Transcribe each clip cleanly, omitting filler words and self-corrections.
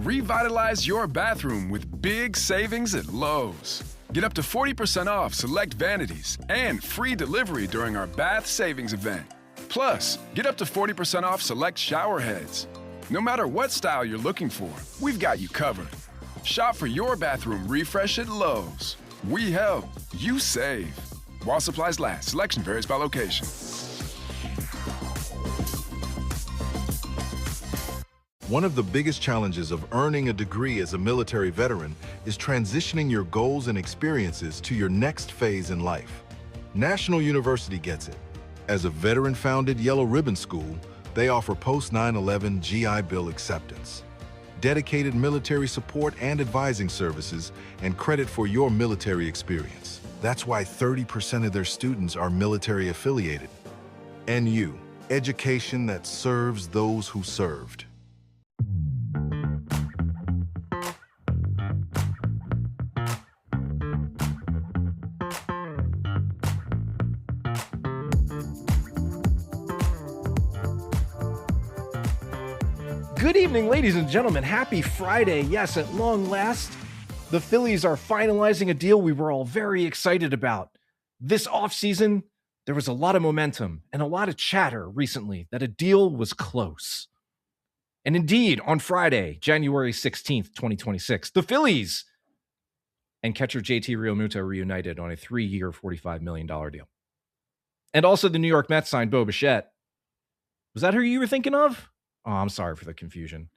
Revitalize your bathroom with big savings at Lowe's. Get up to 40% off select vanities and free delivery during our bath savings event. Plus, get up to 40% off select shower heads. No matter what style you're looking for, we've got you covered. Shop for your bathroom refresh at Lowe's. We help, you save. While supplies last, selection varies by location. One of the biggest challenges of earning a degree as a military veteran is transitioning your goals and experiences to your next phase in life. National University gets it. As a veteran-founded Yellow Ribbon School, they offer post-9/11 GI Bill acceptance, dedicated military support and advising services, and credit for your military experience. That's why 30% of their students are military affiliated. NU, education that serves those who served. Good evening, ladies and gentlemen. Happy Friday. Yes, at long last, the Phillies are finalizing a deal we were all very excited about. This offseason, there was a lot of momentum and a lot of chatter recently that a deal was close. And indeed, on Friday, January 16th, 2026, the Phillies and catcher JT Realmuto reunited on a 3-year, $45 million deal. And also the New York Mets signed Bichette. Was that who you were thinking of? Oh, I'm sorry for the confusion.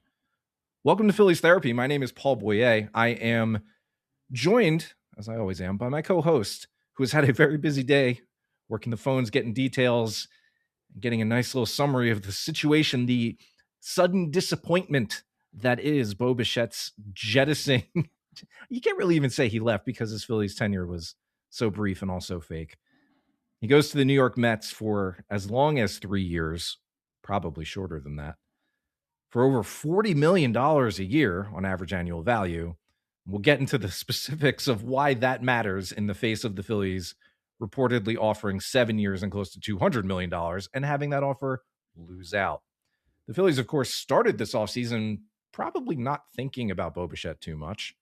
Welcome to Phillies Therapy. My name is Paul Boyer. I am joined, as I always am, by my co-host, who has had a very busy day, working the phones, getting details, getting a nice little summary of the situation, the sudden disappointment that is Bo Bichette's jettisoning. You can't really even say he left because his Phillies tenure was so brief and also fake. He goes to the New York Mets for as long as 3 years, probably shorter than that, for over $40 million a year on average annual value. We'll get into the specifics of why that matters in the face of the Phillies reportedly offering 7 years and close to $200 million and having that offer lose out. The Phillies, of course, started this offseason probably not thinking about Bo Bichette too much.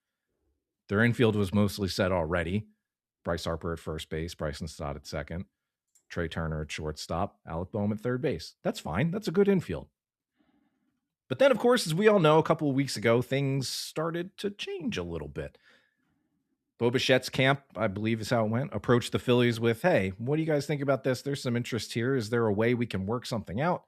Their infield was mostly set already. Bryce Harper at first base, Bryson Stott at second, Trey Turner at shortstop, Alec Boehm at third base. That's fine. That's a good infield. But then, of course, as we all know, a couple of weeks ago, things started to change a little bit. Bo Bichette's camp, I believe is how it went, approached the Phillies with, hey, what do you guys think about this? There's some interest here. Is there a way we can work something out?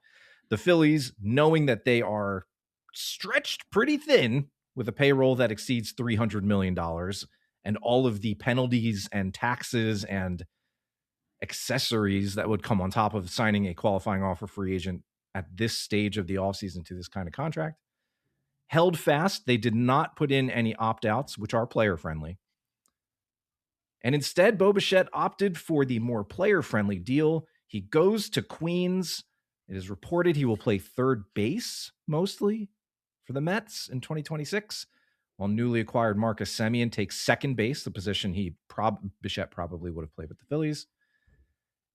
The Phillies, knowing that they are stretched pretty thin with a payroll that exceeds $300 million and all of the penalties and taxes and accessories that would come on top of signing a qualifying offer free agent at this stage of the offseason to this kind of contract, held fast. They did not put in any opt-outs, which are player-friendly. And instead, Bo Bichette opted for the more player-friendly deal. He goes to Queens. It is reported he will play third base, mostly, for the Mets in 2026, while newly acquired Marcus Semien takes second base, the position Bichette probably would have played with the Phillies.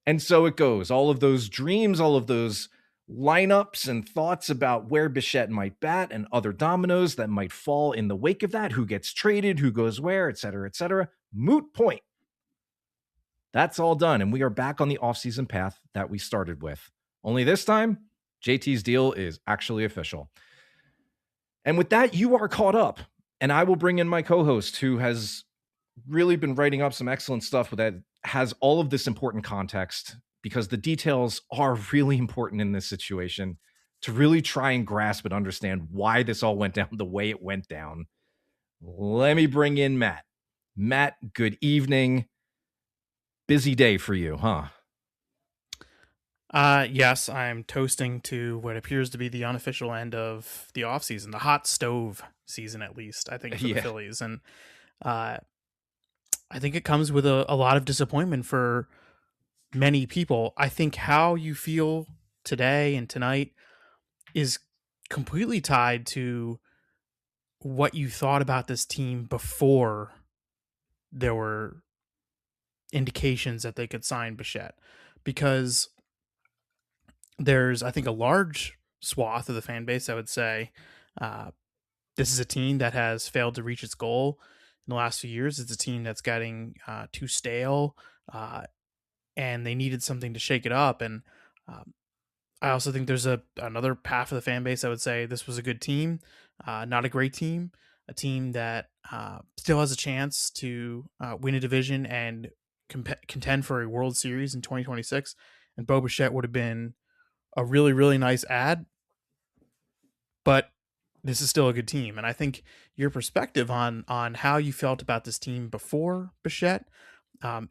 And so it goes. All of those dreams, all of those lineups and thoughts about where Bichette might bat and other dominoes that might fall in the wake of that, who gets traded, who goes where, et cetera, moot point. That's all done, and we are back on the offseason path that we started with. Only this time, JT's deal is actually official. And with that, you are caught up, and I will bring in my co-host who has really been writing up some excellent stuff that has all of this important context, because the details are really important in this situation to really try and grasp and understand why this all went down the way it went down. Let me bring in Matt. Matt, good evening. Busy day for you, huh? Yes, I'm toasting to what appears to be the unofficial end of the offseason, the hot stove season, at least, I think, for the Phillies. And I think it comes with a lot of disappointment for many people. I think how you feel today and tonight is completely tied to what you thought about this team before there were indications that they could sign Bichette, because there's, I think, a large swath of the fan base, I would say, this is a team that has failed to reach its goal in the last few years. It's a team that's getting too stale, and they needed something to shake it up. And um, I also think there's another half of the fan base that would say this was a good team, not a great team, a team that still has a chance to win a division and contend for a World Series in 2026. And Bo Bichette would have been a really, really nice ad, but this is still a good team. And I think your perspective on how you felt about this team before Bichette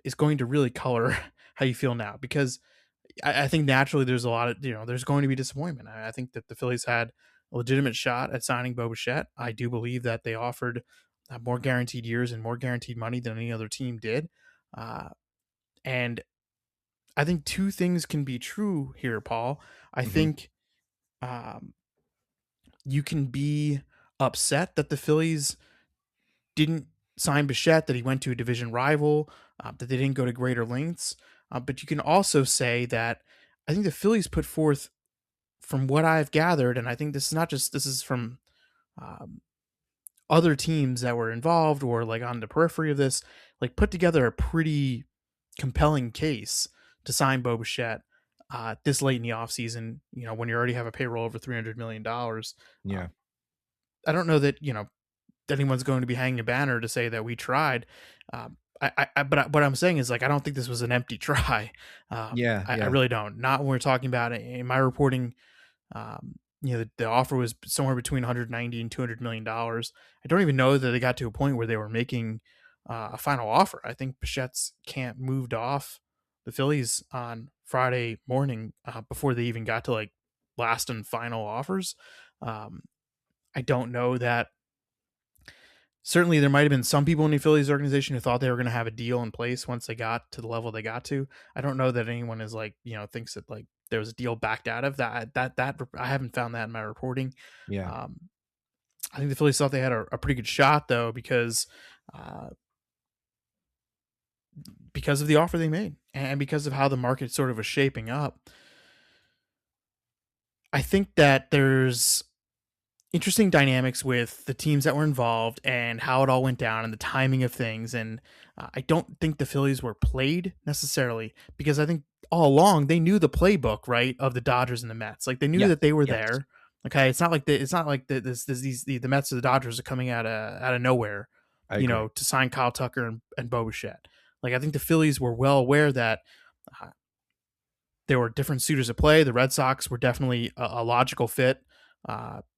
is going to really color how you feel now, because I think naturally there's a lot of, there's going to be disappointment. I think that the Phillies had a legitimate shot at signing Bo Bichette. I do believe that they offered more guaranteed years and more guaranteed money than any other team did. And I think two things can be true here, Paul. I think you can be upset that the Phillies didn't sign Bichette, that he went to a division rival, that they didn't go to greater lengths. But you can also say that I think the Phillies put forth, from what I've gathered, and I think this is from other teams that were involved or like on the periphery of this, like put together a pretty compelling case to sign Bo Bichette this late in the offseason, when you already have a payroll over $300 million. Yeah. I don't know that, anyone's going to be hanging a banner to say that we tried. But what I'm saying is, like, I don't think this was an empty try. I really don't. Not when we're talking about it. In my reporting, the offer was somewhere between 190 and $200 million. I don't even know that they got to a point where they were making a final offer. I think Bichette's camp moved off the Phillies on Friday morning before they even got to like last and final offers. I don't know that. Certainly, there might have been some people in the Phillies organization who thought they were going to have a deal in place once they got to the level they got to. I don't know that anyone is like, thinks that like there was a deal backed out of that. I haven't found that in my reporting. Yeah. I think the Phillies thought they had a pretty good shot though, because of the offer they made and because of how the market sort of was shaping up. I think that there's interesting dynamics with the teams that were involved and how it all went down and the timing of things. And I don't think the Phillies were played necessarily, because I think all along they knew the playbook, right, of the Dodgers and the Mets. Like they knew that they were there. Okay, it's not like the Mets or the Dodgers are coming out of nowhere, to sign Kyle Tucker and Bo Bichette. Like I think the Phillies were well aware that there were different suitors at play. The Red Sox were definitely a logical fit.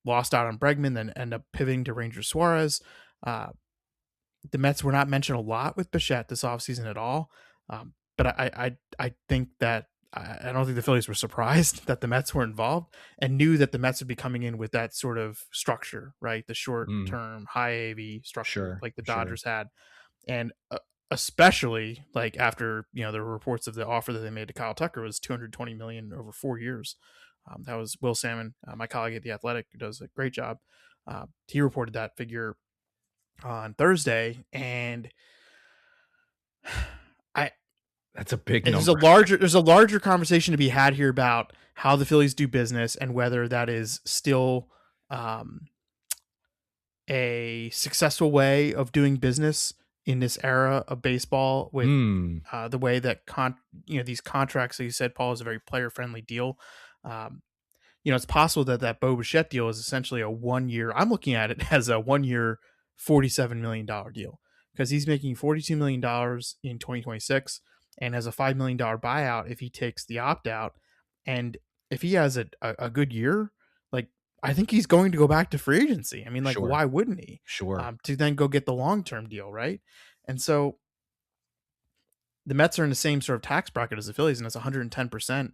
Lost out on Bregman, then end up pivoting to Ranger Suarez. The Mets were not mentioned a lot with Bichette this offseason at all. But I think that I don't think the Phillies were surprised that the Mets were involved and knew that the Mets would be coming in with that sort of structure, right? The short-term high AV structure like the Dodgers had. And especially like after, the reports of the offer that they made to Kyle Tucker was $220 million over 4 years. That was Will Salmon, my colleague at The Athletic, who does a great job. He reported that figure on Thursday, and that's a big number. There's a larger conversation to be had here about how the Phillies do business and whether that is still a successful way of doing business in this era of baseball with the way that these contracts that you said, Paul, is a very player friendly deal. It's possible that Bo Bichette deal is essentially a 1 year. I'm looking at it as a 1 year, $47 million deal, because he's making $42 million in 2026 and has a $5 million buyout if he takes the opt out. And if he has a good year, like I think he's going to go back to free agency. I mean, like, why wouldn't he? To then go get the long-term deal. Right. And so the Mets are in the same sort of tax bracket as the Phillies, and it's 110%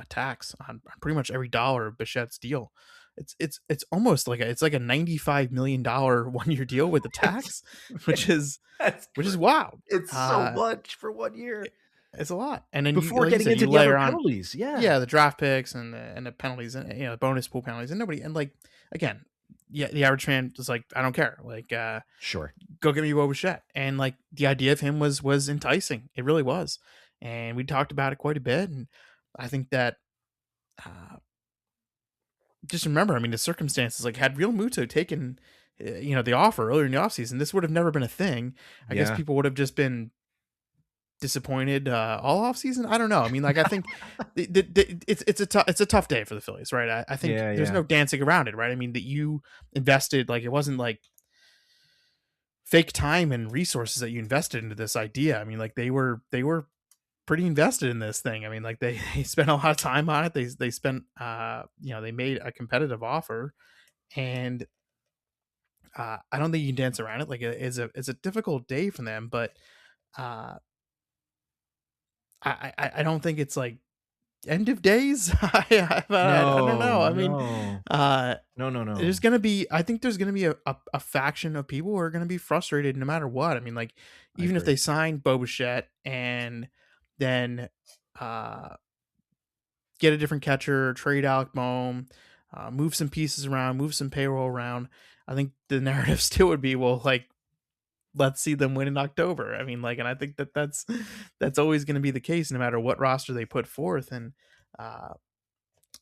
tax on pretty much every dollar of Bichette's deal. It's almost like it's like a $95 million 1 year deal with the tax, which is wild. It's so much for 1 year. It's a lot. And then before getting into the other penalties, the draft picks and the penalties and bonus pool penalties, and nobody, and like again, the average fan is like, I don't care. Like, go get me Bo Bichette. And like the idea of him was enticing. It really was. And we talked about it quite a bit. And I think that just remember, I mean, the circumstances, like had Realmuto taken the offer earlier in the offseason, this would have never been a thing. I guess Yeah. people would have just been disappointed all offseason. I don't know. I mean, like, I think it's a tough day for the Phillies, right? I think Yeah, there's yeah. no dancing around it, right? I mean, that you invested, like, it wasn't like fake time and resources that you invested into this idea. I mean, like, they were pretty invested in this thing. I mean, like, they spent a lot of time on it. They spent they made a competitive offer, and I don't think you can dance around it. Like, it's a difficult day for them, but uh I don't think it's like end of days. I don't No, know. I mean, no. uh No, no, there's no. gonna be I think there's gonna be a faction of people who are gonna be frustrated no matter what. I mean, like, I even if agree. they sign Bichette and then uh get a different catcher, trade Alec Bohm, move some pieces around, move some payroll around, I think the narrative still would be, well, like, let's see them win in October. I mean, like, and I think that's always going to be the case no matter what roster they put forth. And uh,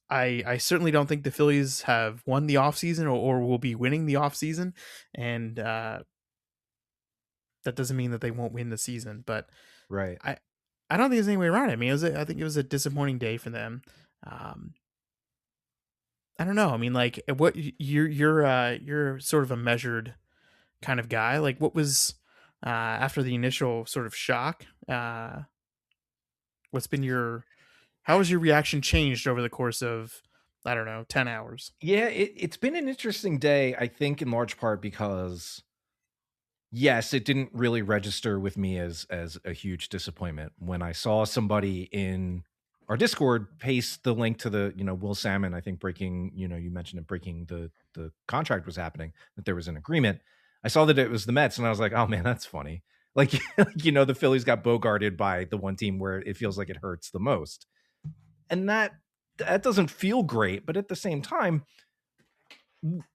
I certainly don't think the Phillies have won the offseason or will be winning the offseason. And that doesn't mean that they won't win the season. But Right. I I don't think there's any way around it. I mean, I think it was a disappointing day for them. Um, I don't know. I mean, like, what you're sort of a measured kind of guy. Like, what was after the initial sort of shock? What's been your how has your reaction changed over the course of, I don't know, 10 hours? Yeah, it's been an interesting day, I think in large part because yes, it didn't really register with me as a huge disappointment when I saw somebody in our Discord paste the link to the, Will Salmon, I think breaking, you mentioned it breaking the contract was happening, that there was an agreement. I saw that it was the Mets and I was like, "Oh man, that's funny." Like, the Phillies got bogarted by the one team where it feels like it hurts the most. And that doesn't feel great, but at the same time,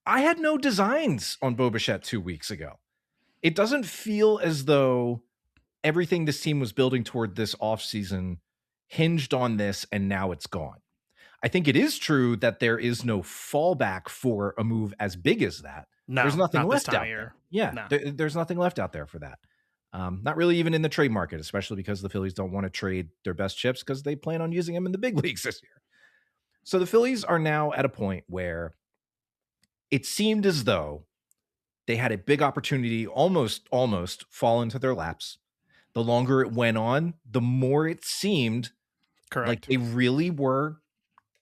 I had no designs on Bo Bichette 2 weeks ago. It doesn't feel as though everything this team was building toward this offseason hinged on this and now it's gone. I think it is true that there is no fallback for a move as big as that. There's No, nothing not this left time of out there. year. Yeah, No. there's nothing left out there for that. Not really even in the trade market, especially because the Phillies don't want to trade their best chips because they plan on using them in the big leagues this year. So the Phillies are now at a point where it seemed as though they had a big opportunity almost fall into their laps. The longer it went on, the more it seemed like Correct. they really were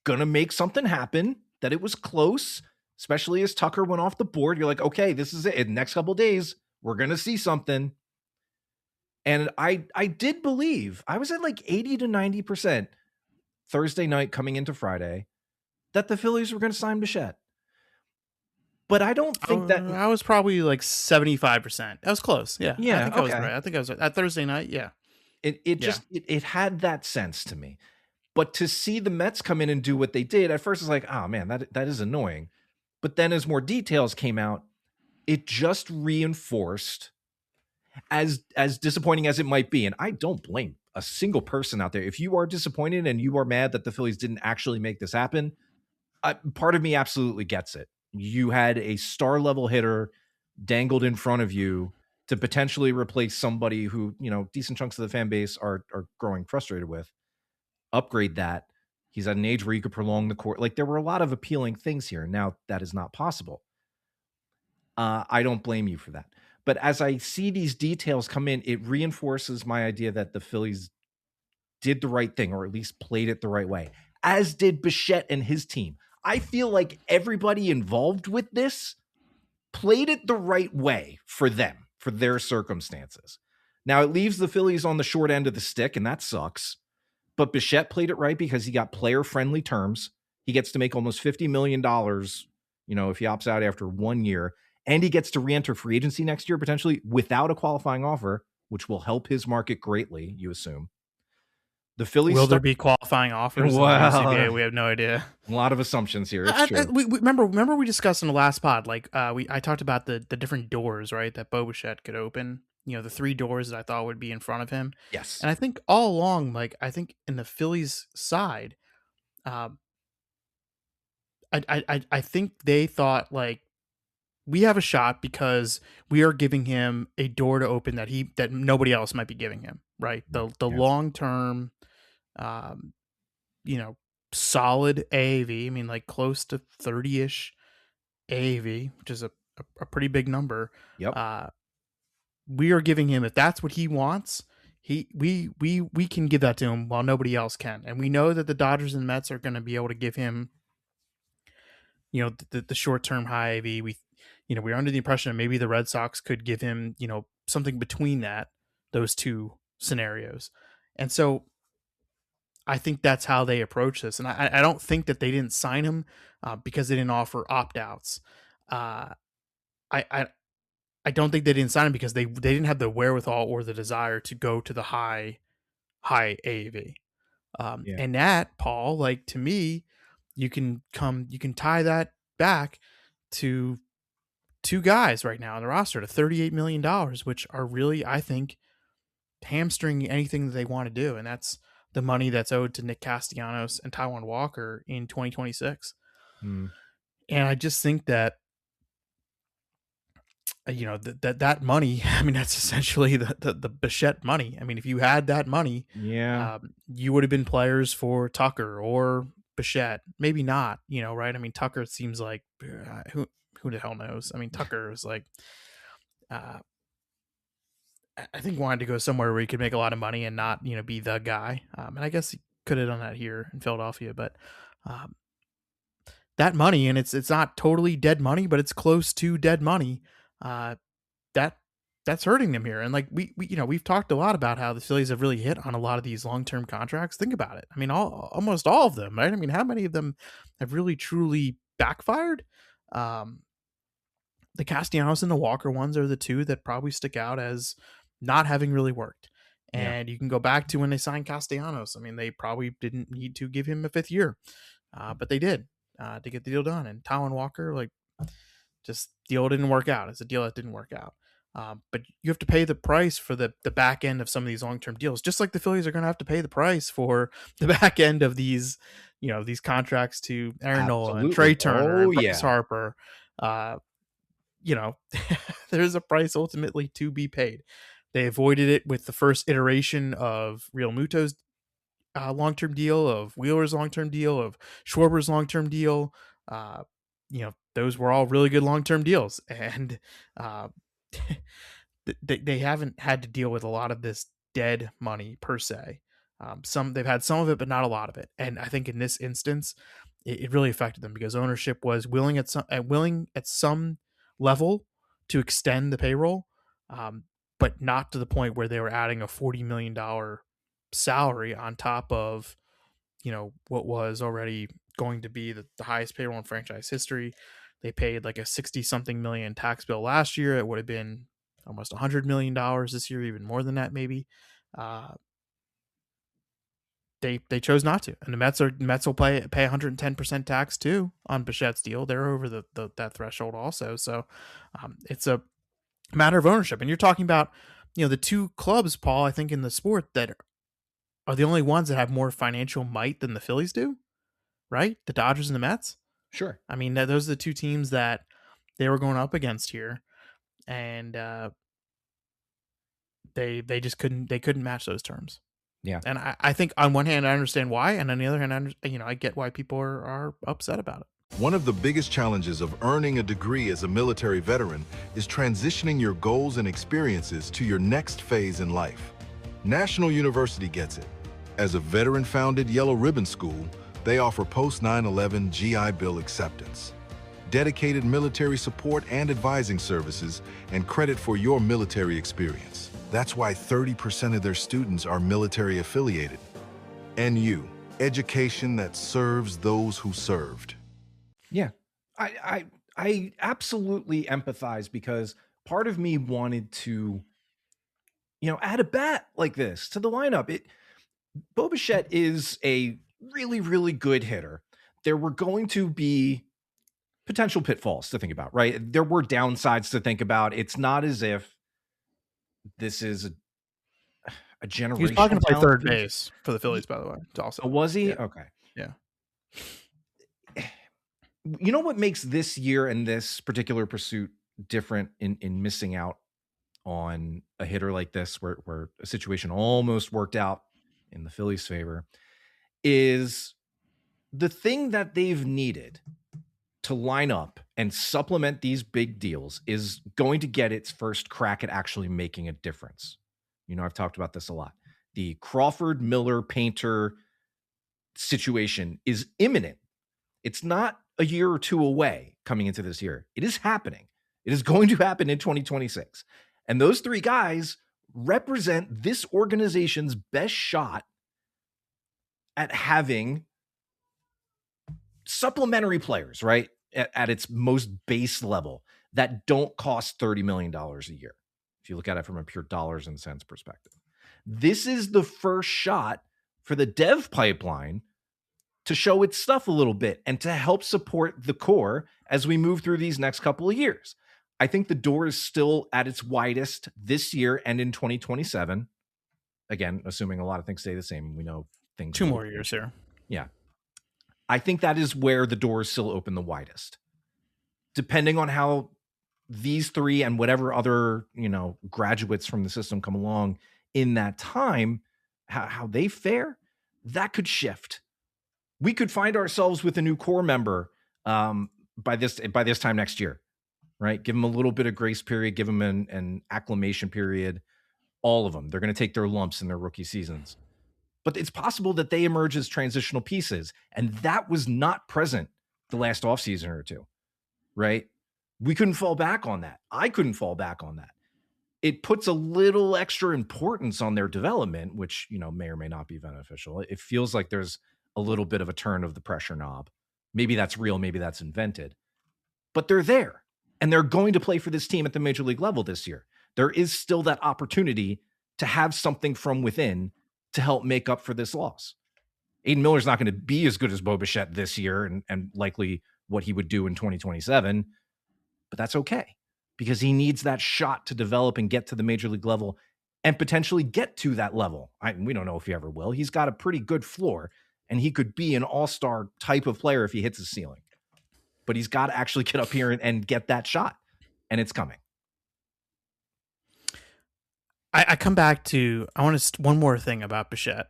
going to make something happen, that it was close, especially as Tucker went off the board. You're like, okay, this is it. In the next couple of days, we're going to see something. And I did believe, I was at like 80 to 90% Thursday night coming into Friday, that the Phillies were going to sign Bichette. But I don't think that. I was probably like 75%. That was close. Yeah. I Yeah, think I was okay. right. I think I was right. That Thursday night. Yeah. It Yeah. just it had that sense to me. But to see the Mets come in and do what they did, at first it's like, oh man, that is annoying. But then as more details came out, it just reinforced, as disappointing as it might be. And I don't blame a single person out there. If you are disappointed and you are mad that the Phillies didn't actually make this happen, part of me absolutely gets it. You had a star level hitter dangled in front of you to potentially replace somebody who, decent chunks of the fan base are growing frustrated with. Upgrade that. He's at an age where you could prolong the court. Like, there were a lot of appealing things here. Now that is not possible. I don't blame you for that. But as I see these details come in, it reinforces my idea that the Phillies did the right thing, or at least played it the right way, as did Bichette and his team. I feel like everybody involved with this played it the right way for them, for their circumstances. Now, it leaves the Phillies on the short end of the stick, and that sucks. But Bichette played it right because he got player-friendly terms. He gets to make almost $50 million, if he opts out after 1 year. And he gets to re-enter free agency next year, potentially without a qualifying offer, which will help his market greatly, you assume. The Phillies Will there start. be qualifying offers in the new Well, CBA? We have no idea. a lot of assumptions here. It's true. We remember we discussed in the last pod, like, I talked about the different doors, right, that Bo Bichette could open. The 3 doors that I thought would be in front of him. Yes. And I think all along, like, I think in the Phillies side, um, I think they thought, like, we have a shot because we are giving him a door to open that nobody else might be giving him, right? The Yeah. long term, um, solid AAV. I mean, like close to 30-ish AAV, which is a pretty big number. Yep. We are giving him, if that's what he wants, we can give that to him while nobody else can. And we know that the Dodgers and Mets are going to be able to give him, the short term high AV. We're under the impression that maybe the Red Sox could give him, something between those two scenarios. And so I think that's how they approach this. And I don't think that they didn't sign him because they didn't offer opt outs. I don't think they didn't sign him because they didn't have the wherewithal or the desire to go to the high AAV. And that, Paul, like, to me, you can tie that back to two guys right now on the roster to $38 million, which are really, I think, hamstringing anything that they want to do. And that's the money that's owed to Nick Castellanos and Taijuan Walker in 2026. And I just think that, that money, I mean, that's essentially the Bichette money. I mean, if you had that money, you would have been players for Tucker or Bichette. Maybe not, right? I mean, Tucker seems like, who the hell knows? I mean, Tucker was like, I think wanted to go somewhere where he could make a lot of money and not, be the guy. And I guess he could have done that here in Philadelphia, but that money, and it's not totally dead money, but it's close to dead money. That's hurting them here. And like we've talked a lot about how the Phillies have really hit on a lot of these long-term contracts. Think about it. I mean, almost all of them, right? I mean, how many of them have really truly backfired? The Castellanos and the Walker ones are the two that probably stick out as not having really worked. And you can go back to when they signed Castellanos. I mean, they probably didn't need to give him a 5th year, but they did to get the deal done. And Taijuan Walker, like, just deal didn't work out. It's a deal that didn't work out. But you have to pay the price for the back end of some of these long-term deals, just like the Phillies are going to have to pay the price for the back end of these, these contracts to Aaron Nola and Trey Turner and Bryce Harper. There's a price ultimately to be paid. They avoided it with the first iteration of Realmuto's long-term deal, of Wheeler's long-term deal, of Schwarber's long-term deal. Those were all really good long-term deals, and they haven't had to deal with a lot of this dead money per se. They've had some of it, but not a lot of it. And I think in this instance, it really affected them because ownership was willing at some level to extend the payroll, but not to the point where they were adding a $40 million salary on top of, what was already going to be the highest payroll in franchise history. They paid like a 60-something million tax bill last year. It would have been almost $100 million this year, even more than that, maybe. They chose not to, and the Mets will pay 110% tax too on Bichette's deal. They're over that threshold also. So it's a matter of ownership, and you're talking about the two clubs, Paul, I think in the sport that are the only ones that have more financial might than the Phillies do, right? The Dodgers and the Mets. Sure. I mean, those are the two teams that they were going up against here, and they just couldn't match those terms. Yeah. And I think on one hand I understand why, and on the other hand, I get why people are upset about it. One of the biggest challenges of earning a degree as a military veteran is transitioning your goals and experiences to your next phase in life. National University gets it. As a veteran-founded Yellow Ribbon School, they offer post-9/11 GI Bill acceptance, dedicated military support and advising services, and credit for your military experience. That's why 30% of their students are military affiliated. NU, education that serves those who served. Yeah, I absolutely empathize because part of me wanted to, add a bat like this to the lineup. Bo Bichette is a really, really good hitter. There were going to be potential pitfalls to think about, right? There were downsides to think about. It's not as if this is a generational. He was talking about third base for the Phillies, by the way. It's also, was he? Yeah. Okay. Yeah. You know what makes this year and this particular pursuit different in missing out on a hitter like this, where a situation almost worked out in the Phillies' favor, is the thing that they've needed to line up and supplement these big deals is going to get its first crack at actually making a difference. You know, I've talked about this a lot. The Crawford, Miller, Painter situation is imminent. It's not a year or two away coming into this year. It is happening. It is going to happen in 2026. And those three guys represent this organization's best shot at having supplementary players, right? At its most base level that don't cost $30 million a year. If you look at it from a pure dollars and cents perspective, this is the first shot for the dev pipeline to show its stuff a little bit and to help support the core as we move through these next couple of years. I think the door is still at its widest this year and in 2027. Again, assuming a lot of things stay the same. We know things. 2 more years here. Yeah. I think that is where the door is still open the widest. Depending on how these three and whatever other, graduates from the system come along in that time, how they fare, that could shift. We could find ourselves with a new core member by this time next year, right? Give them a little bit of grace period, give them an acclimation period. All of them, they're going to take their lumps in their rookie seasons. But it's possible that they emerge as transitional pieces. And that was not present the last offseason or two, right? We couldn't fall back on that. I couldn't fall back on that. It puts a little extra importance on their development, which, may or may not be beneficial. It feels like there's a little bit of a turn of the pressure knob. Maybe that's real. Maybe that's invented. But they're there. And they're going to play for this team at the major league level this year. There is still that opportunity to have something from within to help make up for this loss. Aiden Miller's not going to be as good as Bichette this year and likely what he would do in 2027, but that's okay because he needs that shot to develop and get to the major league level and potentially get to that level. We don't know if he ever will. He's got a pretty good floor and he could be an all-star type of player if he hits his ceiling, but he's got to actually get up here and get that shot, and it's coming. I come back to, I want to, one more thing about Bichette.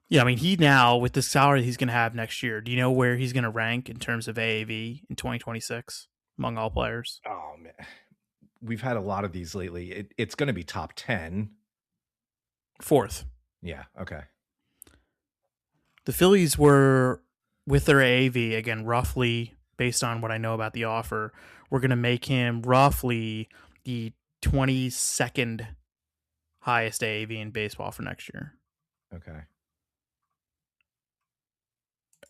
Yeah, I mean, he now, with the salary he's going to have next year, do you know where he's going to rank in terms of AAV in 2026 among all players? Oh, man. We've had a lot of these lately. It's going to be top 10. 4th. Yeah, okay. The Phillies were, with their AAV, again, roughly, based on what I know about the offer, we're going to make him roughly the 22nd highest AAV in baseball for next year. Okay.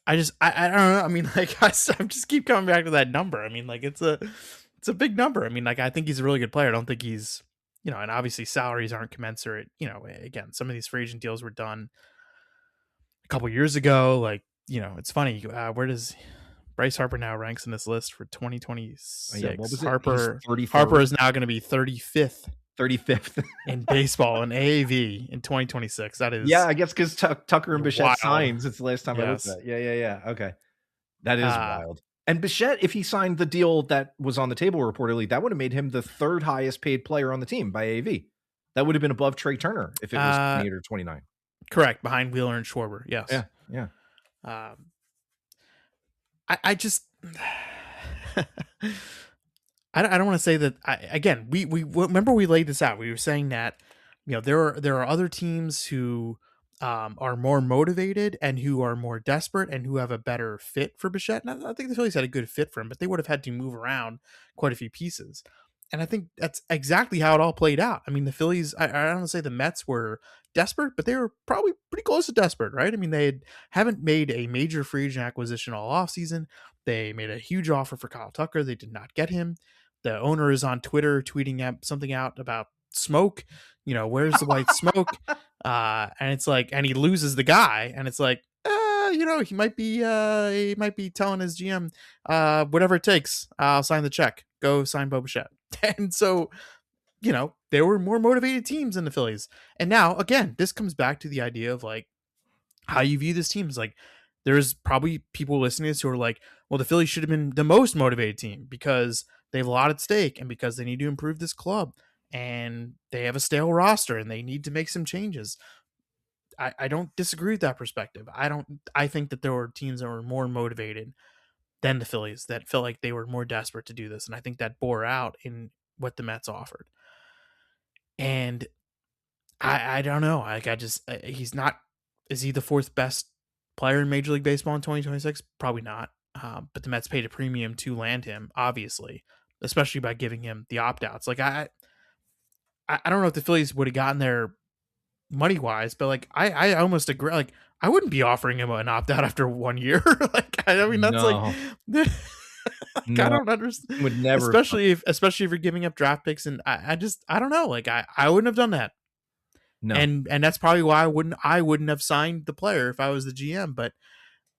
I don't know. I mean, like, I just keep coming back to that number. I mean, like, it's a big number. I mean, like, I think he's a really good player. I don't think he's, and obviously salaries aren't commensurate. Again, some of these free agent deals were done a couple years ago. Like, it's funny. Where does Bryce Harper now ranks in this list for 2026? Yeah, what was it? Harper is now going to be 35th. 35th in baseball and AAV in 2026. That is, yeah, I guess because Tucker and Bichette wild. Signs. It's the last time I looked at. Yeah. Okay, that is wild. And Bichette, if he signed the deal that was on the table reportedly, that would have made him the 3rd highest paid player on the team by AAV. That would have been above Trey Turner if it was 28 or 29. Correct, behind Wheeler and Schwarber. Yes. Yeah. I just. I don't want to say that. Again, we remember we laid this out. We were saying that there are other teams who are more motivated and who are more desperate and who have a better fit for Bichette. And I think the Phillies had a good fit for him, but they would have had to move around quite a few pieces. And I think that's exactly how it all played out. I mean, the Phillies, I don't want to say the Mets were desperate, but they were probably pretty close to desperate, right? I mean, they haven't made a major free agent acquisition all offseason. They made a huge offer for Kyle Tucker. They did not get him. The owner is on Twitter tweeting something out about smoke. Where's the white smoke? And it's like, and he loses the guy, and it's like, he might be telling his GM, whatever it takes, I'll sign the check. Go sign Bichette. And so, there were more motivated teams than the Phillies. And now, again, this comes back to the idea of like how you view this team. Is like, there's probably people listening to this who are like, well, the Phillies should have been the most motivated team because they have a lot at stake, and because they need to improve this club, and they have a stale roster, and they need to make some changes. I don't disagree with that perspective. I think that there were teams that were more motivated than the Phillies that felt like they were more desperate to do this. And I think that bore out in what the Mets offered. And I don't know. Like, he's not, is he the fourth best player in Major League Baseball in 2026? Probably not. But the Mets paid a premium to land him, obviously, especially by giving him the opt-outs. Like, I don't know if the Phillies would have gotten there money wise, but like I almost agree. Like, I wouldn't be offering him an opt out after 1 year. Like, I mean, that's No. like, No, I don't understand. would never. Especially if you're giving up draft picks, and I don't know. Like, I wouldn't have done that. No. And that's probably why I wouldn't have signed the player if I was the GM. But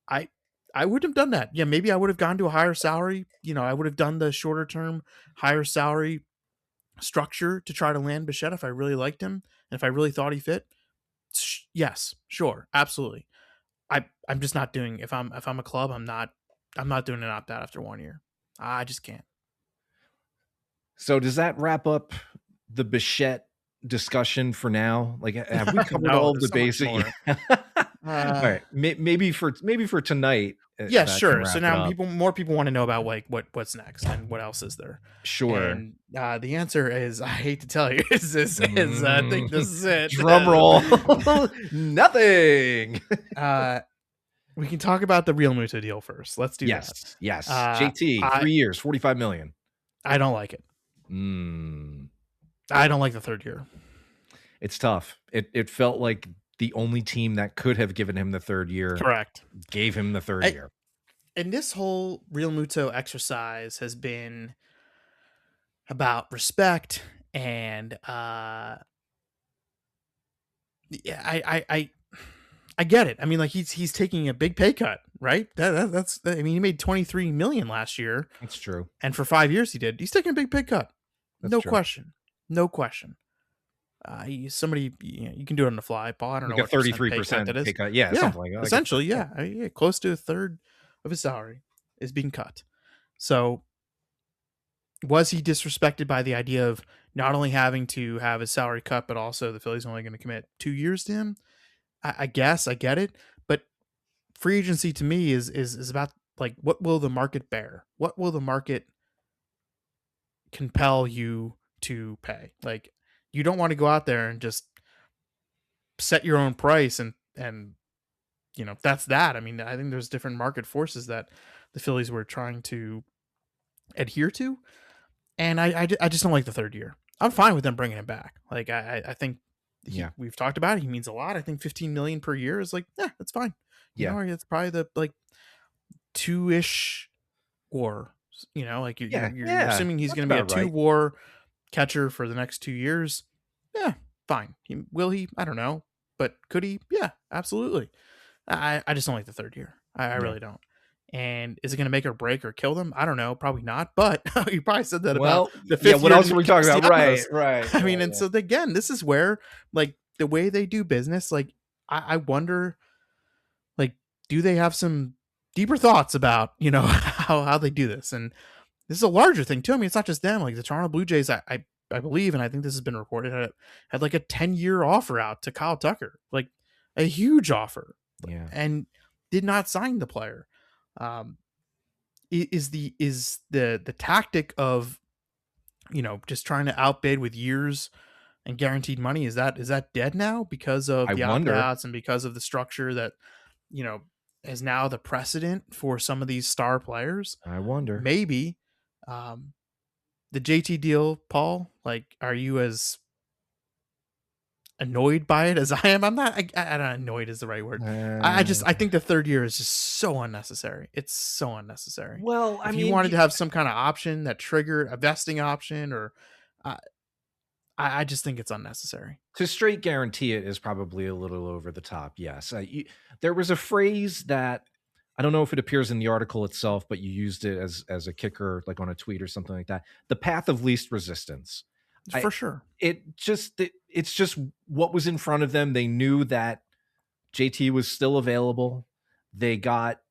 I wouldn't have done that. Yeah, maybe I would have gone to a higher salary. You know, I would have done the shorter term, higher salary structure to try to land Bichette if I really liked him and if I really thought he fit. Yes, sure, absolutely. I'm just not doing, if I'm a club, I'm not doing an opt out after 1 year. I just can't. So does that wrap up the Bichette discussion for now? Like, have we covered all of the basics? All right, maybe for tonight. Yeah, sure. So now more people want to know about like what's next and what else is there. Sure. And the answer is, I hate to tell you, I think this is it. Drum roll. Nothing. We can talk about the Realmuto deal first. Let's do that. Yes. JT, 3 years, $45 million. I don't like it. I don't like the third year. It's tough. It felt like the only team that could have given him the third year, correct, gave him the third year. And this whole Realmuto exercise has been about respect, and I get it. I mean, like, he's taking a big pay cut, right? That's I mean, he made $23 million last year. That's true. And for 5 years he did. He's taking a big pay cut. No question. Somebody, you can do it on the fly, Paul. I don't know what 33% that is. Pay cut. Yeah, something like that. Essentially, yeah, close to a third of his salary is being cut. So, was he disrespected by the idea of not only having to have his salary cut, but also the Phillies only going to commit 2 years to him? I guess I get it, but free agency to me is about, like, what will the market bear? What will the market compel you to pay? Like, you don't want to go out there and just set your own price and you know, that's that. I mean, I think there's different market forces that the Phillies were trying to adhere to, and I just don't like the third year. I'm fine with them bringing him back. Like, I think we've talked about it. He means a lot. I think $15 million per year is like, yeah, that's fine. You know, it's probably the like 2-ish WAR. You know, like you're assuming he's going to be a 2 WAR catcher for the next 2 years. Yeah, fine. Will he? I don't know, but could he? Yeah, absolutely. I just don't like the third year. I really don't. And is it going to make or break or kill them? I don't know. Probably not. But you probably said that about the fifth year. What else are we talking about? Right. I mean, and so again, this is where, like, the way they do business, like, I wonder, like, do they have some deeper thoughts about, you know, how they do this? And this is a larger thing too. I mean, it's not just them. Like, the Toronto Blue Jays, I believe, and I think this has been reported, had like a 10-year offer out to Kyle Tucker, like a huge offer, and did not sign the player. Is the tactic of, you know, just trying to outbid with years and guaranteed money, is that dead now because of the opt-outs and because of the structure that, you know, is now the precedent for some of these star players? I wonder. Maybe the JT deal, Paul, like, are you as annoyed by it as I am? I'm not. I don't know, annoyed is the right word. I think the third year is just so unnecessary. It's so unnecessary. Well, if you wanted to have some kind of option that triggered a vesting option, or I just think it's unnecessary. To straight guarantee it is probably a little over the top. Yes. There was a phrase that, I don't know if it appears in the article itself, but you used it as a kicker, like on a tweet or something like that. The path of least resistance. For sure. It's just what was in front of them. They knew that JT was still available. They got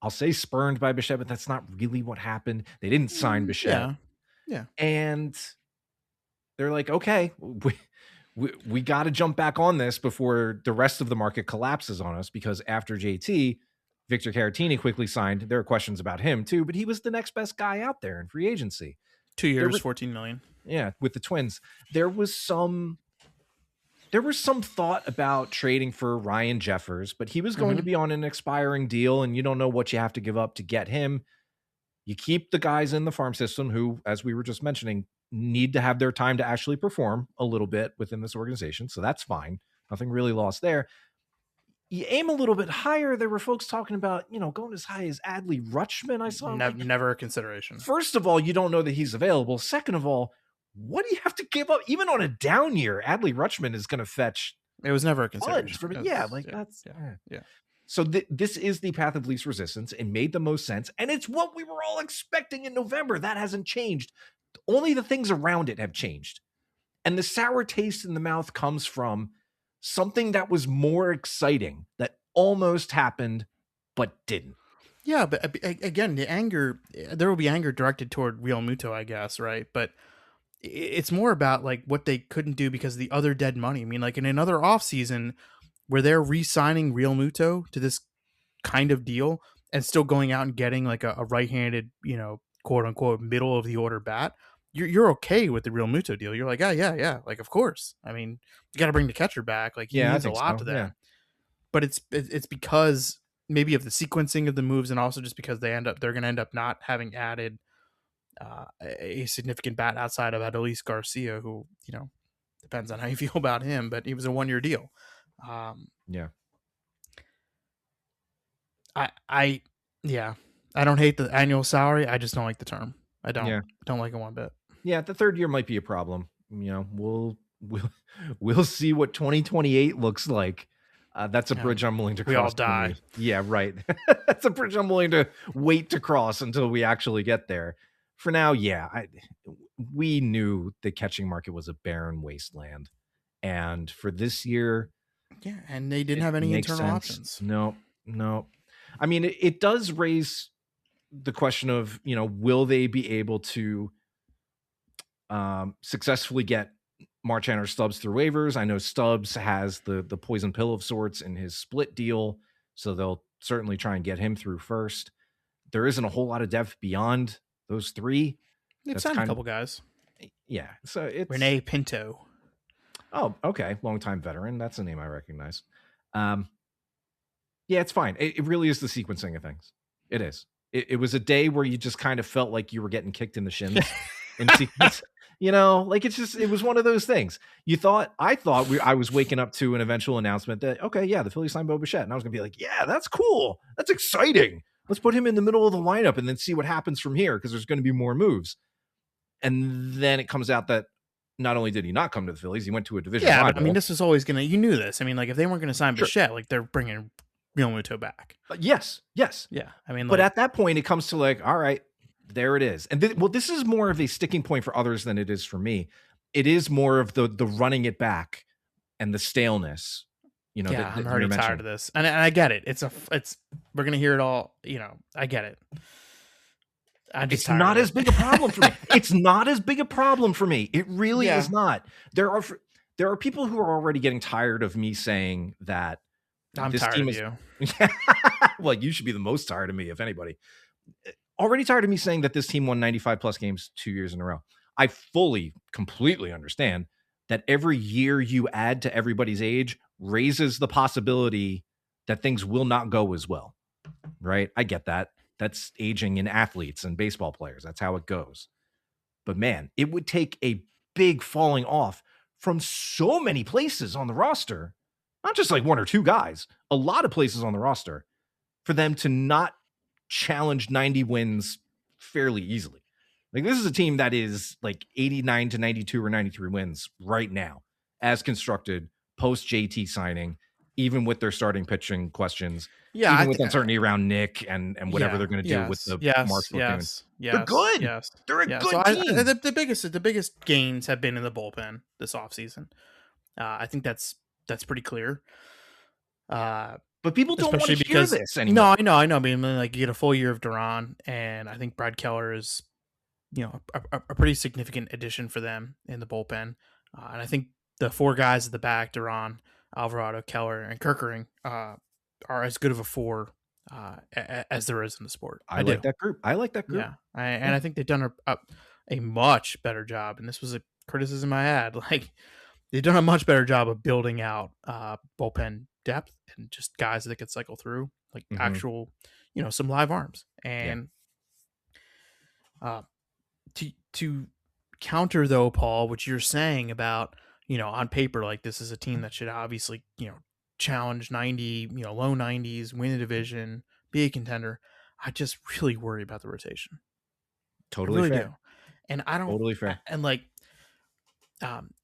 I'll say spurned by Bichette, but that's not really what happened. They didn't sign Bichette. Yeah. And they're like, okay, we got to jump back on this before the rest of the market collapses on us, because after JT, Victor Caratini quickly signed. There are questions about him too, but he was the next best guy out there in free agency. 2 years, $14 million. Yeah, with the Twins. There was some thought about trading for Ryan Jeffers, but he was going to be on an expiring deal, and you don't know what you have to give up to get him. You keep the guys in the farm system who, as we were just mentioning, need to have their time to actually perform a little bit within this organization. So that's fine. Nothing really lost there. You aim a little bit higher. There were folks talking about, going as high as Adley Rutschman. I saw never a consideration. First of all, you don't know that he's available. Second of all, what do you have to give up? Even on a down year, Adley Rutschman is going to fetch. It was never a consideration. Yeah. So this is the path of least resistance. It made the most sense. And it's what we were all expecting in November. That hasn't changed. Only the things around it have changed. And the sour taste in the mouth comes from something that was more exciting that almost happened, but didn't. Yeah, but again, there will be anger directed toward Realmuto, I guess, right? But it's more about like what they couldn't do because of the other dead money. I mean, like in another offseason where they're re-signing Realmuto to this kind of deal and still going out and getting like a right-handed, quote unquote, middle of the order bat, you're okay with the Realmuto deal. You're like, yeah, like of course. I mean, you got to bring the catcher back. Like he means a lot to them. Yeah. But it's because maybe of the sequencing of the moves, and also just because they're going to end up not having added a significant bat outside of Adolis Garcia, who depends on how you feel about him, but he was a 1-year deal. Yeah. I don't hate the annual salary. I just don't like the term. I don't like it one bit. Yeah, the third year might be a problem. We'll see what 2028 looks like. That's a bridge I'm willing to cross. We all die. Yeah, right. That's a bridge I'm willing to wait to cross until we actually get there. For now, we knew the catching market was a barren wasteland. And for this year... Yeah, and they didn't have any internal options. No. I mean, it does raise the question of, will they be able to successfully get Marchand or Stubbs through waivers? I know Stubbs has the poison pill of sorts in his split deal, so they'll certainly try and get him through first. There isn't a whole lot of depth beyond those three. They've signed a couple guys. Yeah, so it's Rene Pinto. Oh, okay, longtime veteran. That's a name I recognize. Yeah, it's fine. It really is the sequencing of things. It is. It was a day where you just kind of felt like you were getting kicked in the shins in sequence. It was one of those things. I was waking up to an eventual announcement that, okay, yeah, the Phillies signed Bo Bichette. And I was going to be like, yeah, that's cool. That's exciting. Let's put him in the middle of the lineup and then see what happens from here, because there's going to be more moves. And then it comes out that not only did he not come to the Phillies, he went to a division rival. But I mean, this was always you knew this. I mean, like if they weren't going to sign Bichette, like they're bringing Realmuto back. Yes. Yeah. I mean, but at that point, it comes to like, all right, there it is. And this is more of a sticking point for others than it is for me. It is more of the running it back and the staleness. I'm already tired of this, and I get it. We're gonna hear it all. I get it. It's not as big a problem for me. It's not as big a problem for me. It really is not. There are people who are already getting tired of me saying that. I'm tired of you. Well, you should be the most tired of me, if anybody. Already tired of me saying that this team won 95 plus games 2 years in a row. I completely understand that every year you add to everybody's age raises the possibility that things will not go as well. Right? I get that. That's aging in athletes and baseball players. That's how it goes. But man, it would take a big falling off from so many places on the roster, not just like one or two guys, a lot of places on the roster, for them to not challenge 90 wins fairly easily. Like, this is a team that is like 89 to 92 or 93 wins right now, as constructed post JT signing, even with their starting pitching questions. Yeah, even with uncertainty around Nick and whatever they're going to do with the March platoon. They're good. They're a good team. The biggest gains have been in the bullpen this offseason. I think that's pretty clear. But people don't want to hear because this anymore. No, I know. I mean, like, you get a full year of Duran, and I think Brad Keller is, a pretty significant addition for them in the bullpen. And I think the four guys at the back, Duran, Alvarado, Keller, and Kirkering, are as good of a four as there is in the sport. I like that group. Yeah, and I think they've done a much better job. And this was a criticism I had. Like, they've done a much better job of building out bullpen depth and just guys that could cycle through, like actual, some live arms. And to counter, though, Paul, what you're saying about, on paper, like, this is a team that should obviously, challenge 90, low 90s, win a division, be a contender. I just really worry about the rotation. Totally I really fair. do. And I don't Totally fair. And like,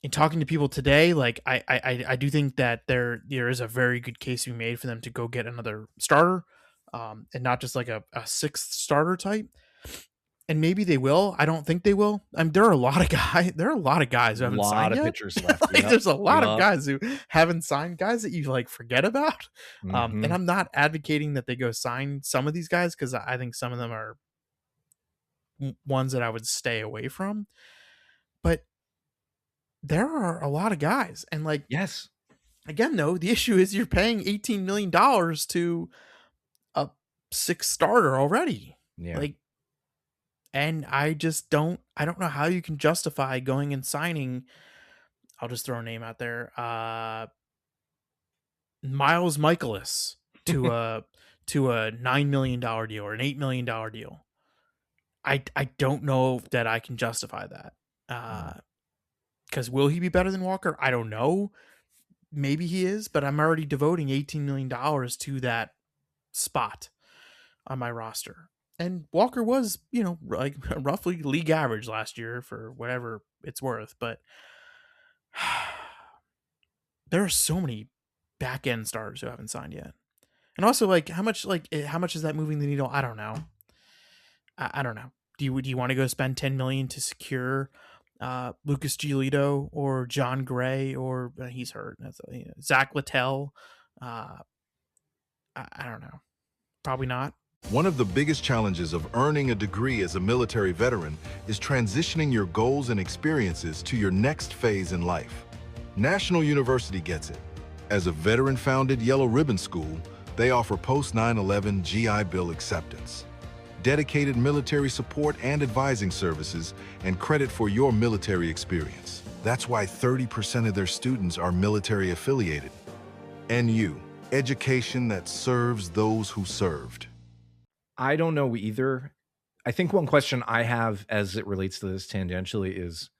in talking to people today, like, I do think that there is a very good case to be made for them to go get another starter, and not just like a sixth starter type. And maybe they will. I don't think they will. I mean, there are a lot of guys who haven't signed yet. Pitchers left. Like, there's a lot of guys who haven't signed, guys that you like forget about. And I'm not advocating that they go sign some of these guys, because I think some of them are ones that I would stay away from. But there are a lot of guys, and like, yes, again, though, the issue is you're paying $18 million to a sixth starter already. Yeah. Like, and I don't know how you can justify going and signing, I'll just throw a name out there, Miles Michaelis to a $9 million deal or an $8 million deal. I don't know that I can justify that. Because will he be better than Walker? I don't know. Maybe he is, but I'm already devoting $18 million to that spot on my roster. And Walker was, like, roughly league average last year for whatever it's worth. But there are so many back end starters who haven't signed yet. And also, like, how much is that moving the needle? I don't know. I don't know. Do you want to go spend $10 million to secure Lucas Giolito or John Gray, or he's hurt? That's Zach Littell. I don't know. Probably not. One of the biggest challenges of earning a degree as a military veteran is transitioning your goals and experiences to your next phase in life. National University gets it. As a veteran-founded Yellow Ribbon School, they offer post-9/11 GI Bill acceptance, dedicated military support and advising services, and credit for your military experience. That's why 30% of their students are military affiliated. NU, education that serves those who served. I don't know either. I think one question I have as it relates to this tangentially is,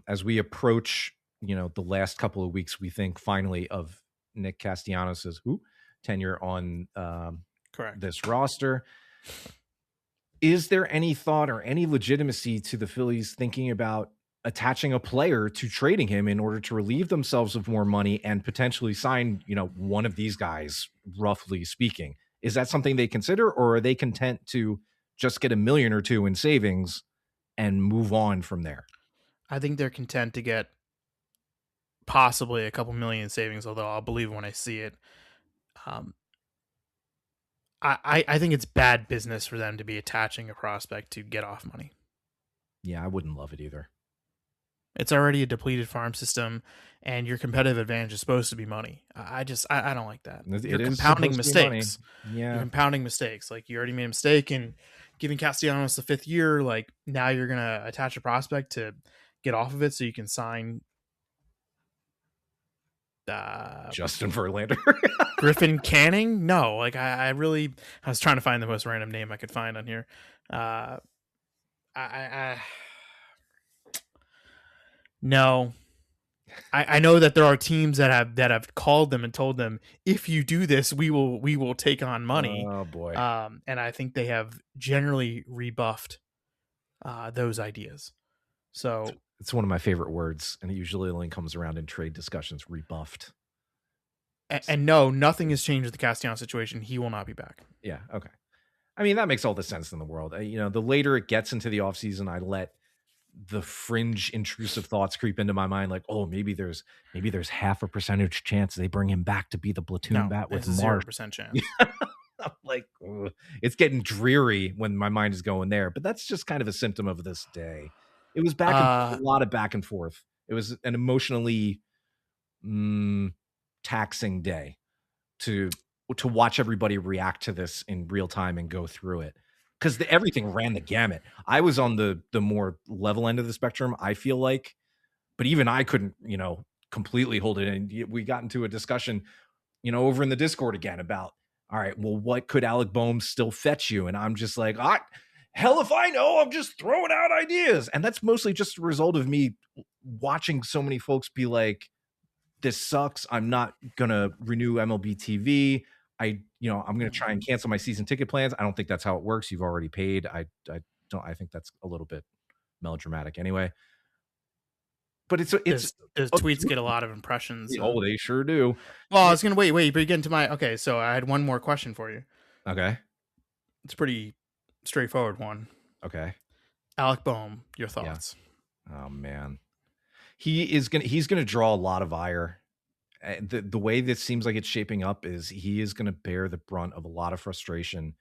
as we approach, the last couple of weeks, we think finally of Nick Castellanos' tenure on correct this roster. Is there any thought or any legitimacy to the Phillies thinking about attaching a player to trading him in order to relieve themselves of more money and potentially sign, one of these guys, roughly speaking? Is that something they consider, or are they content to just get $1 million or $2 million in savings and move on from there? I think they're content to get possibly a couple million in savings, although I'll believe when I see it. I think it's bad business for them to be attaching a prospect to get off money. Yeah, I wouldn't love it either. It's already a depleted farm system, and your competitive advantage is supposed to be money. I don't like that. You're compounding mistakes. Yeah, you're compounding mistakes. Like, you already made a mistake in giving Castellanos the 5th year. Like, now you're gonna attach a prospect to get off of it so you can sign Justin Verlander. Griffin Canning. No, like, I was trying to find the most random name I could find on here. No, I know that there are teams that have called them and told them, if you do this, we will take on money. Oh boy. And I think they have generally rebuffed those ideas. So it's one of my favorite words, and it usually only comes around in trade discussions. Rebuffed. And no, nothing has changed with the Castellanos situation. He will not be back. Yeah. Okay. I mean, that makes all the sense in the world. The later it gets into the offseason, I let the fringe intrusive thoughts creep into my mind, like, oh, maybe there's half a percentage chance they bring him back to be the platoon No, bat with it's a Marsh. 0% chance. I'm like, ugh. It's getting dreary when my mind is going there, but that's just kind of a symptom of this day. It was a lot of back and forth. It was an emotionally taxing day to watch everybody react to this in real time and go through it, because everything ran the gamut. I was on the more level end of the spectrum, I feel like, but even I couldn't, completely hold it in. We got into a discussion, over in the Discord again about, all right, well, what could Alec Boehm still fetch you? And I'm just like, hell if I know, I'm just throwing out ideas. And that's mostly just a result of me watching so many folks be like, this sucks. I'm not going to renew MLB TV. I'm going to try and cancel my season ticket plans. I don't think that's how it works. You've already paid. I think that's a little bit melodramatic anyway. But those tweets get a lot of impressions. Oh, they sure do. Well, I was gonna wait, but you get into okay. So I had one more question for you. Okay, it's a pretty straightforward one. Okay, Alec Boehm, your thoughts? Yeah. Oh man, he's gonna draw a lot of ire. The way this seems like it's shaping up is he is gonna bear the brunt of a lot of frustration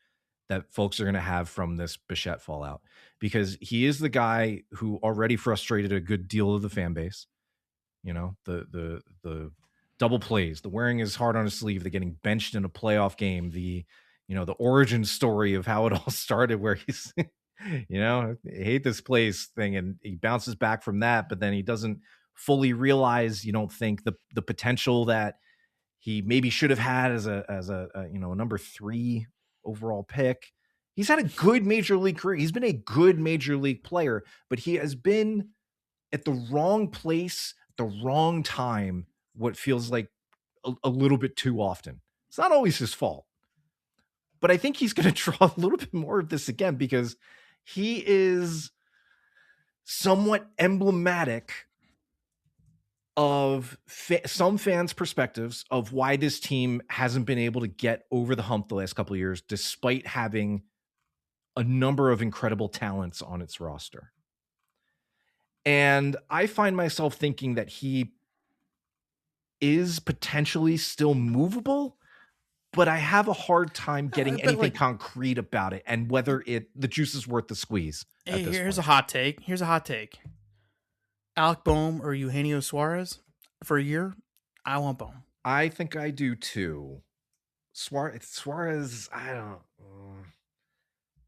that folks are going to have from this Bichette fallout, because he is the guy who already frustrated a good deal of the fan base. The double plays, the wearing his heart on his sleeve, the getting benched in a playoff game, the origin story of how it all started, where he's, I hate this place thing. And he bounces back from that, but then he doesn't fully realize, you don't think the potential that he maybe should have had as a number 3 overall pick. He's had a good major league career. He's been a good major league player, but he has been at the wrong place, at the wrong time, what feels like a little bit too often. It's not always his fault, but I think he's going to draw a little bit more of this again, because he is somewhat emblematic of some fans' perspectives of why this team hasn't been able to get over the hump the last couple of years, despite having a number of incredible talents on its roster. And I find myself thinking that he is potentially still movable, but I have a hard time getting anything concrete about it and whether the juice is worth the squeeze. Here's a hot take. Alec Boehm or Eugenio Suarez for a year? I want Boehm. I think I do too. Suarez, I don't.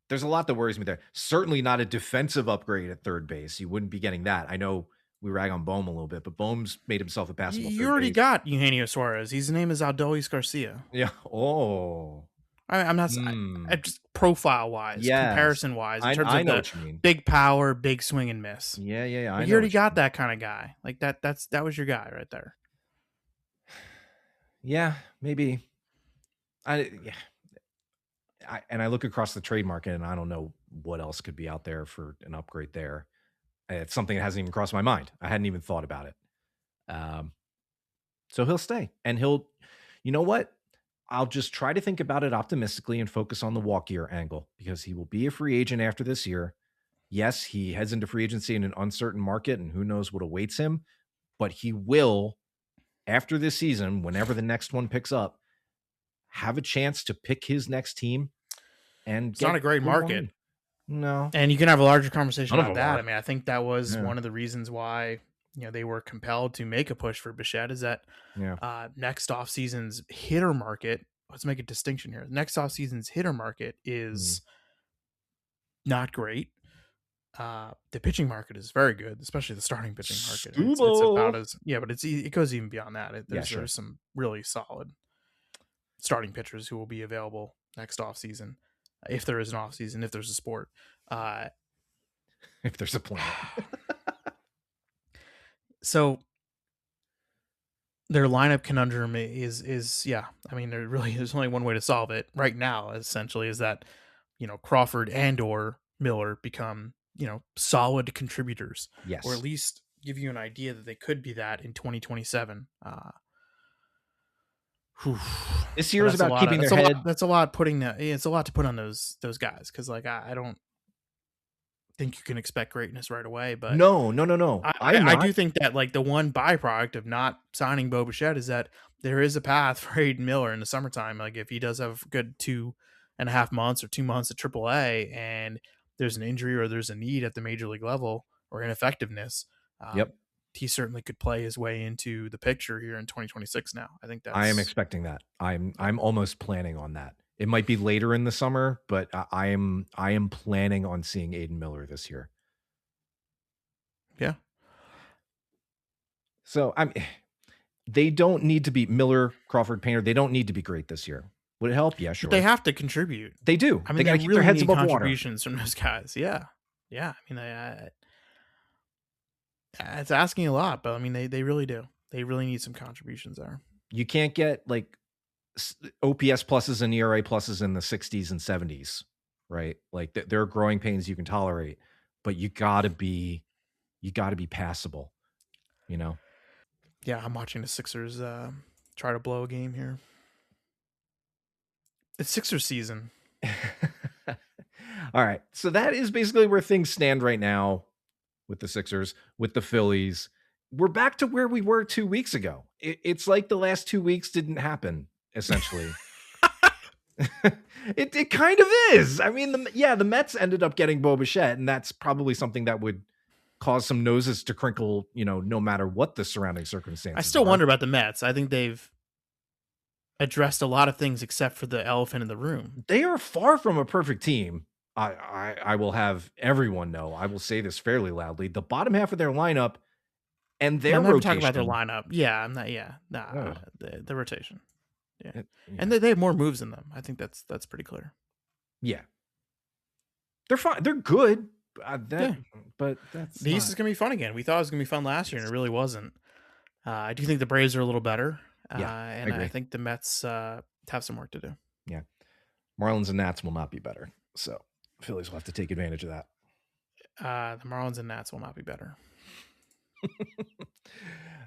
There's a lot that worries me there. Certainly not a defensive upgrade at third base. You wouldn't be getting that. I know we rag on Boehm a little bit, but Boehm's made himself a passable. You already got Eugenio Suarez. His name is Aldois Garcia. Yeah. Oh. I'm not. I just profile wise, comparison wise, in terms of what you mean. Big power, big swing and miss. Yeah. You already got that kind of guy. Like that. That was your guy right there. Yeah, maybe. I look across the trade market and I don't know what else could be out there for an upgrade there. It's something that hasn't even crossed my mind. I hadn't even thought about it. So he'll stay, and he'll. You know what? I'll just try to think about it optimistically and focus on the walk year angle, because he will be a free agent after this year. Yes, he heads into free agency in an uncertain market, and who knows what awaits him, but he will, after this season, whenever the next one picks up, have a chance to pick his next team. And it's not a great market. No. And you can have a larger conversation about that. I mean, I think that was one of the reasons why they were compelled to make a push for Bichette, is that next offseason's hitter market, let's make a distinction here. Next offseason's hitter market is not great. The pitching market is very good, especially the starting pitching market. It's about as but it goes even beyond that. There's some really solid starting pitchers who will be available next offseason, if there is an offseason, if there's a sport, if there's a plan. So their lineup conundrum is I mean, there's only one way to solve it right now, essentially, is that Crawford and or Miller become solid contributors, yes, or at least give you an idea that they could be that in 2027. This year is about keeping their head. That's a lot. It's a lot to put on those guys, because I don't. think you can expect greatness right away. But No. I do think that like the one byproduct of not signing Bo Bichette is that there is a path for Aiden Miller in the summertime. Like if he does have a good 2.5 months or 2 months at AAA, and there's an injury or there's a need at the major league level or ineffectiveness, he certainly could play his way into the picture here in 2026. Now, I think I am expecting that. I'm almost planning on that. It might be later in the summer, but I am planning on seeing Aiden Miller this year. Yeah. So they don't need to be Miller, Crawford, Painter. They don't need to be great this year. Would it help? Yeah, sure. But they have to contribute. They do. I mean, they got to keep their heads above contributions water from those guys. Yeah. I mean, it's asking a lot, but I mean, they really do. They really need some contributions there. You can't get like OPS pluses and ERA pluses in the 60s and 70s, right? Like there are growing pains you can tolerate, but you gotta be passable, you know? Yeah, I'm watching the Sixers try to blow a game here. It's Sixers season. All right. So that is basically where things stand right now with the Sixers, with the Phillies. We're back to where we were 2 weeks ago. It's like the last 2 weeks didn't happen, essentially. It kind of is. I mean, the Mets ended up getting Bo Bichette, and that's probably something that would cause some noses to crinkle, no matter what the surrounding circumstances. I still wonder about the Mets. I think they've addressed a lot of things except for the elephant in the room. They are far from a perfect team. I will have everyone know. I will say this fairly loudly. The bottom half of their lineup and their rotation. Talking about their lineup. Yeah, I'm not. Yeah, the rotation. Yeah, and they have more moves in them. I think that's pretty clear. Yeah, they're fine. They're good. But the East is gonna be fun again. We thought it was gonna be fun last year, and it really wasn't. I do think the Braves are a little better. And I think the Mets have some work to do. Yeah, Marlins and Nats will not be better. So Phillies will have to take advantage of that. The Marlins and Nats will not be better.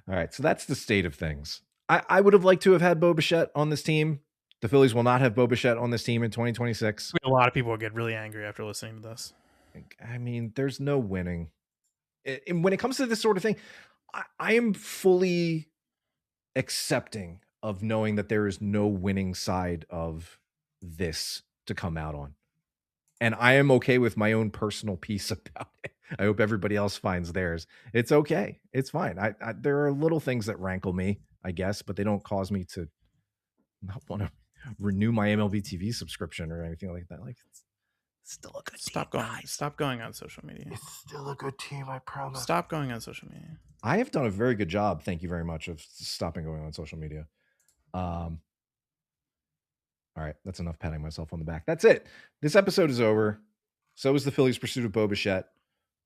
All right, so that's the state of things. I would have liked to have had Bo Bichette on this team. The Phillies will not have Bo Bichette on this team in 2026. A lot of people will get really angry after listening to this. I mean, there's no winning. And when it comes to this sort of thing, I am fully accepting of knowing that there is no winning side of this to come out on. And I am okay with my own personal piece about it. I hope everybody else finds theirs. It's okay. It's fine. There are little things that rankle me, I guess, but they don't cause me to not want to renew my MLB TV subscription or anything like that. Like, it's still a good team. Stop going on social media. It's still a good team, I promise. Stop going on social media. I have done a very good job, thank you very much, of stopping going on social media. All right, that's enough patting myself on the back. That's it. This episode is over. So is the Phillies' pursuit of Bo Bichette.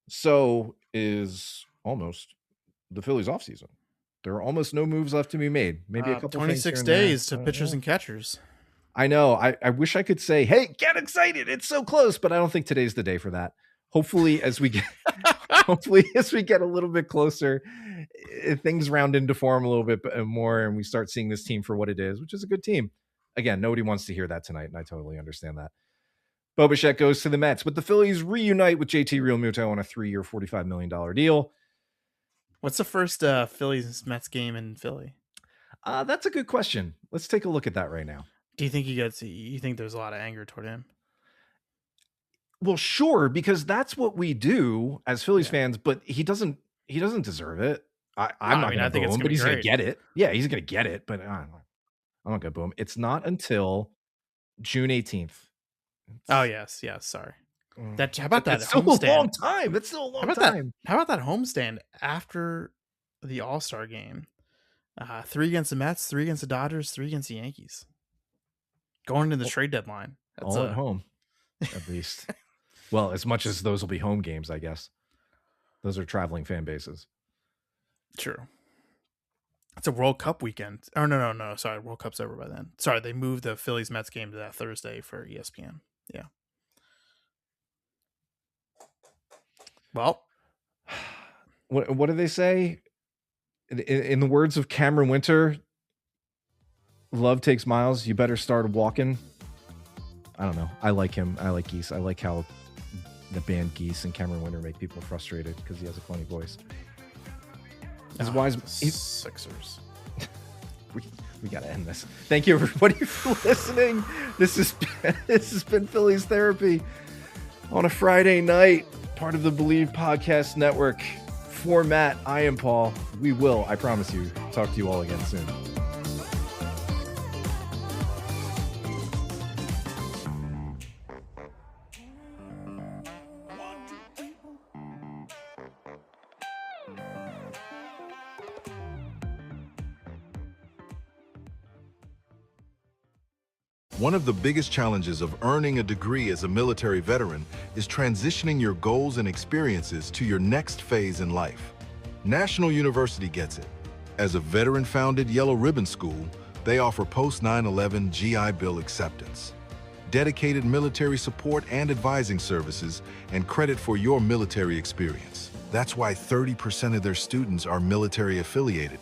So is almost the Phillies' offseason. There are almost no moves left to be made. Maybe a couple 26 days to pitchers and catchers. I know. I wish I could say, hey, get excited. It's so close, but I don't think today's the day for that. Hopefully, as we get a little bit closer, things round into form a little bit more, and we start seeing this team for what it is, which is a good team. Again, nobody wants to hear that tonight, and I totally understand that. Bo Bichette goes to the Mets, but the Phillies reunite with JT Realmuto on a 3-year, $45 million deal. What's the first Phillies-Mets game in Philly? That's a good question. Let's take a look at that right now. Do you think you think there's a lot of anger toward him? Well, sure, because that's what we do as Phillies fans, but he doesn't deserve it. I'm not going to boo him, but he's going to get it. Yeah, he's going to get it, but I'm not going to boo him. It's not until June 18th. Yes, sorry. How about that? It's still a long time. That's still a long time. How about that homestand after the All-Star game? 3 against the Mets, 3 against the Dodgers, 3 against the Yankees. Going into the trade deadline. That's all at home, at least. Well, as much as those will be home games, I guess. Those are traveling fan bases. True. It's a World Cup weekend. Oh, no. Sorry, World Cup's over by then. Sorry, they moved the Phillies-Mets game to that Thursday for ESPN. Yeah. Well. What do they say? In the words of Cameron Winter, love takes miles. You better start walking. I don't know. I like him. I like Geese. I like how the band Geese and Cameron Winter make people frustrated because he has a funny voice. He's wise. Sixers. We got to end this. Thank you, everybody, for listening. This has been Phillies Therapy on a Friday night, part of the Believe Podcast Network. For Matt, I am Paul. We will, I promise you, talk to you all again soon. One of the biggest challenges of earning a degree as a military veteran is transitioning your goals and experiences to your next phase in life. National University gets it. As a veteran-founded Yellow Ribbon School, they offer post-9/11 GI Bill acceptance, dedicated military support and advising services, and credit for your military experience. That's why 30% of their students are military affiliated.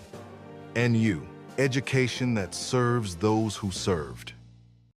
NU, education that serves those who served.